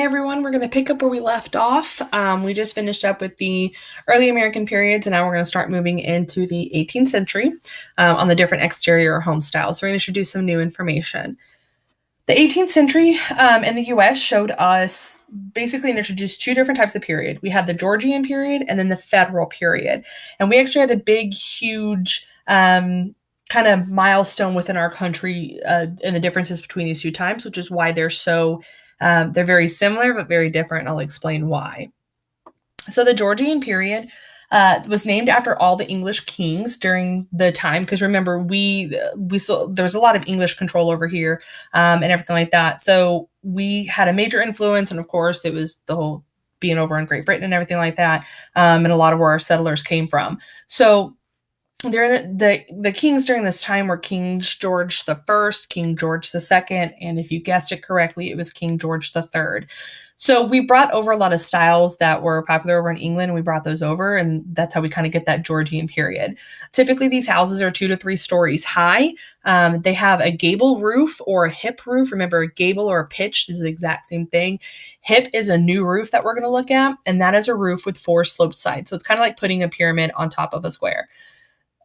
everyone, we're going to pick up where we left off. We just finished up with the early American periods, and now we're going to start moving into the 18th century on the different exterior home styles. So we're going to introduce some new information. The 18th century in the US showed us basically introduced two different types of period. We had the Georgian period and then the federal period. And we actually had a big, huge kind of milestone within our country in the differences between these two times, which is why they're very similar but very different. And I'll explain why. So the Georgian period was named after all the English kings during the time, because remember we saw there was a lot of English control over here and everything like that. So we had a major influence, and of course it was the whole being over in Great Britain and everything like that, and a lot of where our settlers came from. So the kings during this time were King George I, King George II, and if you guessed it correctly, it was King George III. So we brought over a lot of styles that were popular over in England, and we brought those over, and that's how we kind of get that Georgian period. Typically, these houses are 2 to 3 stories high. They have a gable roof or a hip roof. Remember, a gable or a pitch is the exact same thing. Hip is a new roof that we're going to look at, and that is a roof with 4 sloped sides. So it's kind of like putting a pyramid on top of a square.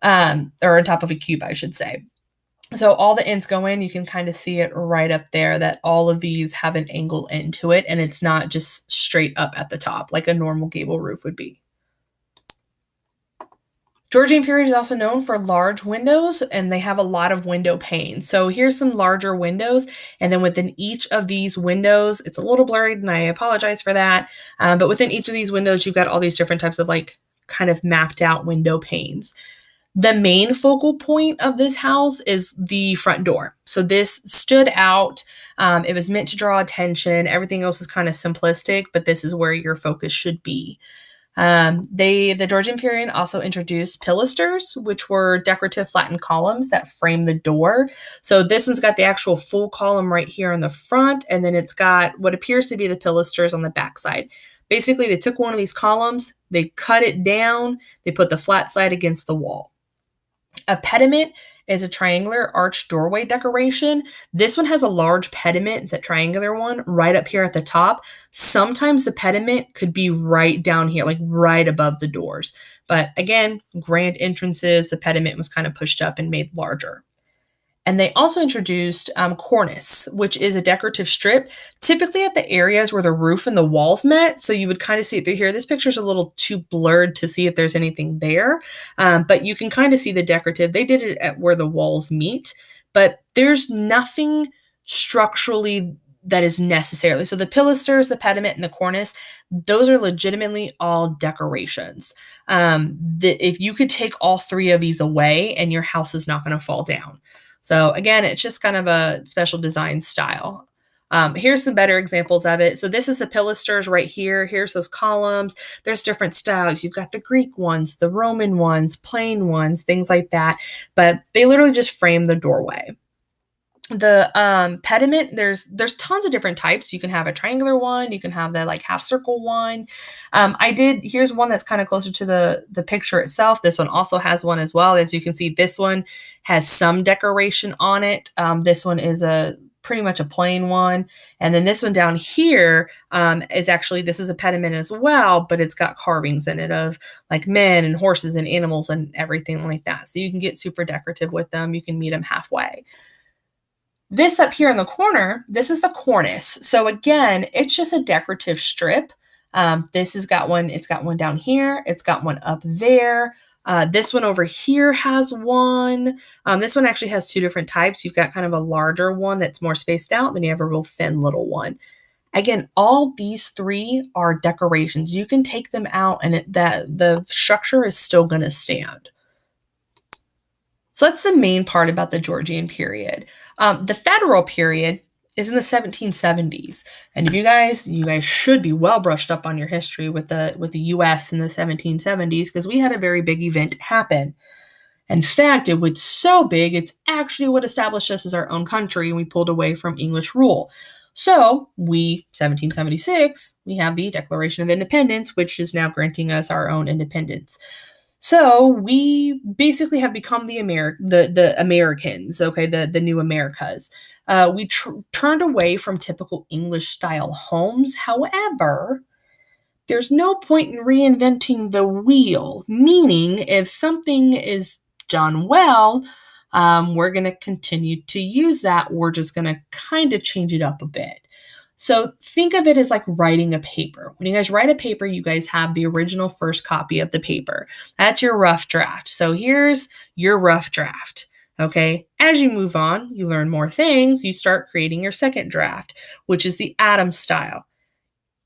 Or on top of a cube, I should say. So all the ends go in, you can kind of see it right up there that all of these have an angle into it, and it's not just straight up at the top like a normal gable roof would be. Georgian period is also known for large windows, and they have a lot of window panes. So here's some larger windows, and then within each of these windows, it's a little blurry, and I apologize for that, but within each of these windows, you've got all these different types of kind of mapped out window panes. The main focal point of this house is the front door. So this stood out. It was meant to draw attention. Everything else is kind of simplistic, but this is where your focus should be. The Georgian period also introduced pilasters, which were decorative flattened columns that frame the door. So this one's got the actual full column right here on the front, and then it's got what appears to be the pilasters on the backside. Basically, they took one of these columns, they cut it down, they put the flat side against the wall. A pediment is a triangular arched doorway decoration. This one has a large pediment, it's that triangular one, right up here at the top. Sometimes the pediment could be right down here, like right above the doors. But again, grand entrances, the pediment was kind of pushed up and made larger. And they also introduced cornice, which is a decorative strip, typically at the areas where the roof and the walls met. So you would kind of see it through here. This picture's a little too blurred to see if there's anything there, but you can kind of see the decorative. They did it at where the walls meet, but there's nothing structurally that is necessarily. So the pilasters, the pediment, and the cornice, those are legitimately all decorations. If you could take all 3 of these away and your house is not going to fall down. So again, it's just kind of a special design style. Here's some better examples of it. So this is the pilasters right here. Here's those columns. There's different styles. You've got the Greek ones, the Roman ones, plain ones, things like that. But they literally just frame the doorway. The pediment, there's tons of different types. You can have a triangular one. You can have the half circle one. Here's one that's kind of closer to the picture itself. This one also has one as well. As you can see, this one has some decoration on it. This one is pretty much a plain one. And then this one down here this is a pediment as well, but it's got carvings in it of men and horses and animals and everything like that. So you can get super decorative with them. You can meet them halfway. This up here in the corner, this is the cornice. So again, it's just a decorative strip. This has got one, it's got one down here. It's got one up there. This one over here has one. This one actually has 2 different types. You've got kind of a larger one that's more spaced out, then you have a real thin little one. Again, all these 3 are decorations. You can take them out and the structure is still going to stand. So that's the main part about the Georgian period. The federal period is in the 1770s. And if you guys should be well brushed up on your history with the US in the 1770s, because we had a very big event happen. In fact, it was so big, it's actually what established us as our own country, and we pulled away from English rule. So 1776, we have the Declaration of Independence, which is now granting us our own independence. So we basically have become the Americans, okay, the new Americas. We turned away from typical English style homes. However, there's no point in reinventing the wheel, meaning if something is done well, we're going to continue to use that. We're just going to kind of change it up a bit. So think of it as like writing a paper. When you guys write a paper, you guys have the original first copy of the paper. That's your rough draft. So here's your rough draft. Okay. As you move on, you learn more things. You start creating your second draft, which is the Adams style.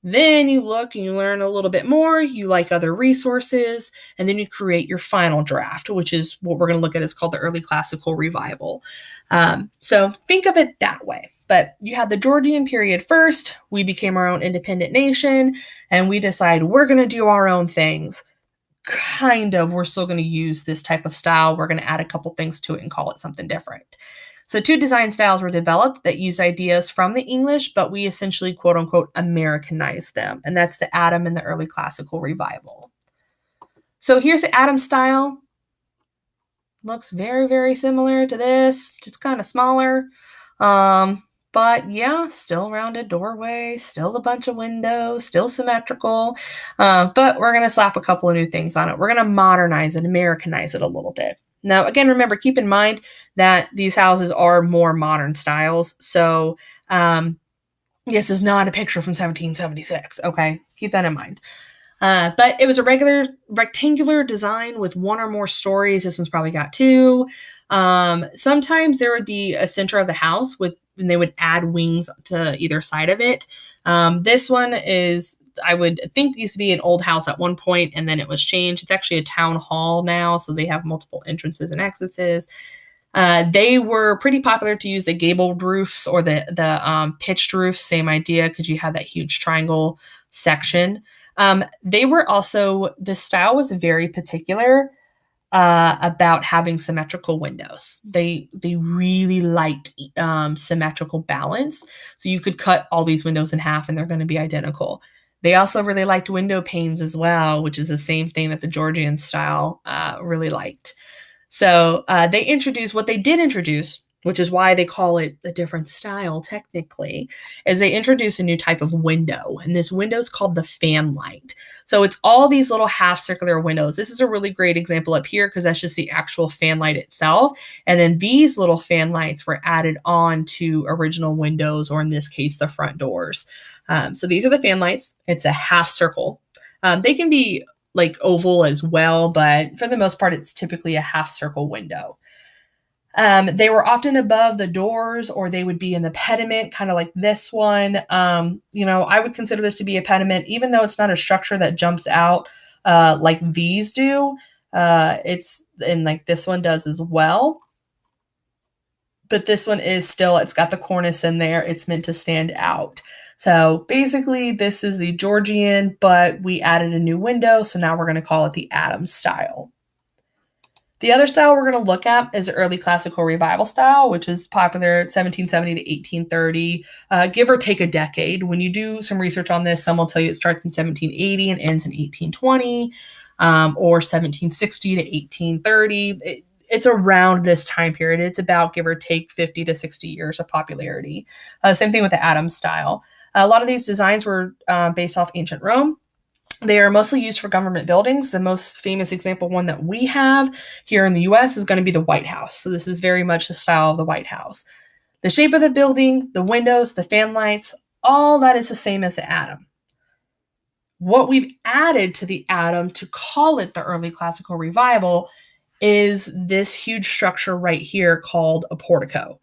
Then you look and you learn a little bit more, you like other resources, and then you create your final draft, which is what we're going to look at. It's called the early classical revival. So think of it that way. But you have the Georgian period first. We became our own independent nation, and we decide we're going to do our own things. Kind of, we're still going to use this type of style. We're going to add a couple things to it and call it something different. So two design styles were developed that use ideas from the English, but we essentially, quote unquote, Americanized them. And that's the Adam and the early classical revival. So here's the Adam style. Looks very, very similar to this, just kind of smaller. But yeah, still rounded doorway, still a bunch of windows, still symmetrical. But we're going to slap a couple of new things on it. We're going to modernize it, Americanize it a little bit. Now, again, remember, keep in mind that these houses are more modern styles. So, this is not a picture from 1776. Okay, keep that in mind. But it was a regular rectangular design with one or more stories. This one's probably got two. Sometimes there would be a center of the house and they would add wings to either side of it. This one is, I would think, used to be an old house at one point, and then it was changed. It's actually a town hall now, so they have multiple entrances and exits. They were pretty popular to use the gabled roofs or the pitched roofs. Same idea, because you have that huge triangle section. They were also, the style was very particular about having symmetrical windows. They really liked symmetrical balance. So you could cut all these windows in half and they're going to be identical. They also really liked window panes as well, which is the same thing that the Georgian style really liked. So what they did introduce, which is why they call it a different style technically, is they introduce a new type of window. And this window is called the fanlight. So it's all these little half circular windows. This is a really great example up here because that's just the actual fanlight itself. And then these little fanlights were added on to original windows, or in this case, the front doors. So these are the fanlights. It's a half circle. They can be like oval as well, but for the most part, it's typically a half circle window. They were often above the doors, or they would be in the pediment, kind of like this one. I would consider this to be a pediment, even though it's not a structure that jumps out like these do. And like this one does as well. But this one is still, it's got the cornice in there. It's meant to stand out. So basically, this is the Georgian, but we added a new window. So now we're going to call it the Adams style. The other style we're going to look at is the early classical revival style, which is popular 1770 to 1830, give or take a decade. When you do some research on this, some will tell you it starts in 1780 and ends in 1820, or 1760 to 1830. It's around this time period. It's about, give or take, 50 to 60 years of popularity. Same thing with the Adams style. A lot of these designs were based off ancient Rome. They are mostly used for government buildings. The most famous example, one that we have here in the US, is going to be the White House. So this is very much the style of the White House. The shape of the building, the windows, the fan lights, all that is the same as the Adam. What we've added to the Adam to call it the early classical revival is this huge structure right here called a portico.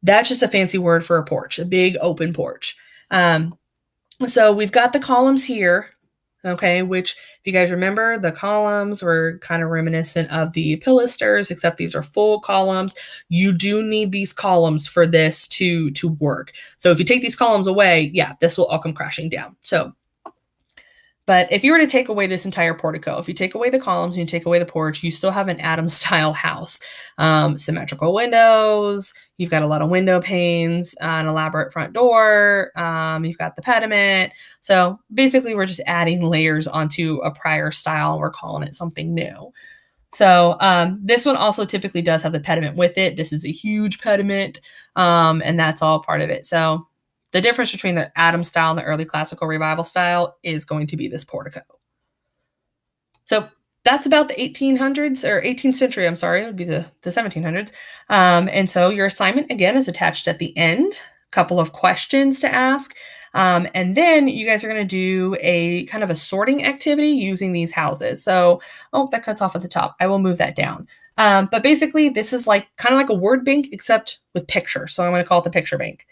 That's just a fancy word for a porch, a big open porch. So we've got the columns here. Okay, which, if you guys remember, the columns were kind of reminiscent of the pilasters, except these are full columns. You do need these columns for this to work. So if you take these columns away, yeah, this will all come crashing down. So But if you were to take away this entire portico, if you take away the columns and you take away the porch, you still have an Adams-style house. Symmetrical windows, you've got a lot of window panes, an elaborate front door, you've got the pediment. So basically, we're just adding layers onto a prior style, and we're calling it something new. So this one also typically does have the pediment with it. This is a huge pediment, and that's all part of it. So the difference between the Adams style and the early classical revival style is going to be this portico. So that's about the 1800s or 18th century. I'm sorry, it would be the 1700s. And so your assignment again is attached at the end. A couple of questions to ask. And then you guys are going to do a kind of a sorting activity using these houses. So, oh, that cuts off at the top. I will move that down. But basically, this is like kind of like a word bank, except with pictures. So I'm going to call it the picture bank.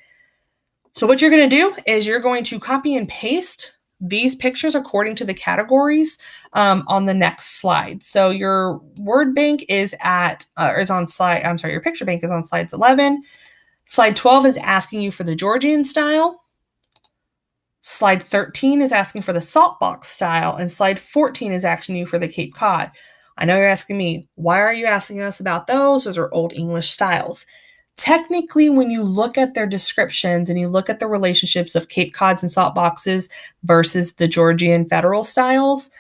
So what you're going to do is you're going to copy and paste these pictures according to the categories on the next slide. So your word bank is on slide, I'm sorry, your picture bank is on slides 11. Slide 12 is asking you for the Georgian style. Slide 13 is asking for the salt box style, and slide 14 is asking you for the Cape Cod. I know you're asking me, why are you asking us about those? Those are Old English styles. Technically, when you look at their descriptions and you look at the relationships of Cape Cods and salt boxes versus the Georgian federal styles,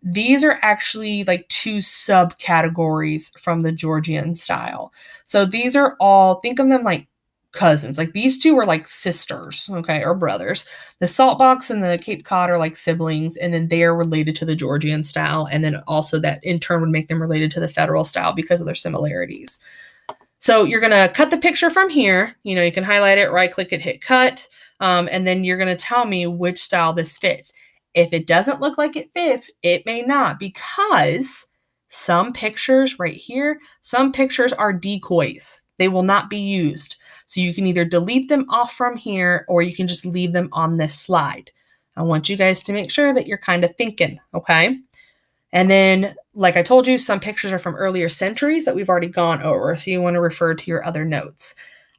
these are actually like two subcategories from the Georgian style. So these are all, think of them like cousins. Like these two are like sisters, okay, or brothers. The salt box and the Cape Cod are like siblings, and then they are related to the Georgian style. And then also that in turn would make them related to the federal style because of their similarities. So you're going to cut the picture from here. You know, you can highlight it, right click it, hit cut. And then you're going to tell me which style this fits. If it doesn't look like it fits, it may not, because some pictures right here, some pictures are decoys. They will not be used. So you can either delete them off from here or you can just leave them on this slide. I want you guys to make sure that you're kind of thinking, okay? And then, like I told you, some pictures are from earlier centuries that we've already gone over, so you want to refer to your other notes.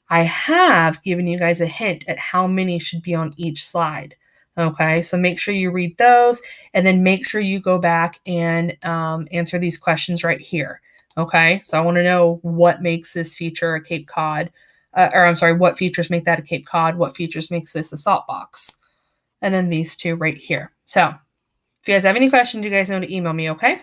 I have given you guys a hint at how many should be on each slide. Okay, so make sure you read those, and then make sure you go back and answer these questions right here. Okay, so I want to know what makes this feature a Cape Cod, what features make that a Cape Cod, what features makes this a salt box, and then these two right here. So if you guys have any questions, you guys know to email me, okay?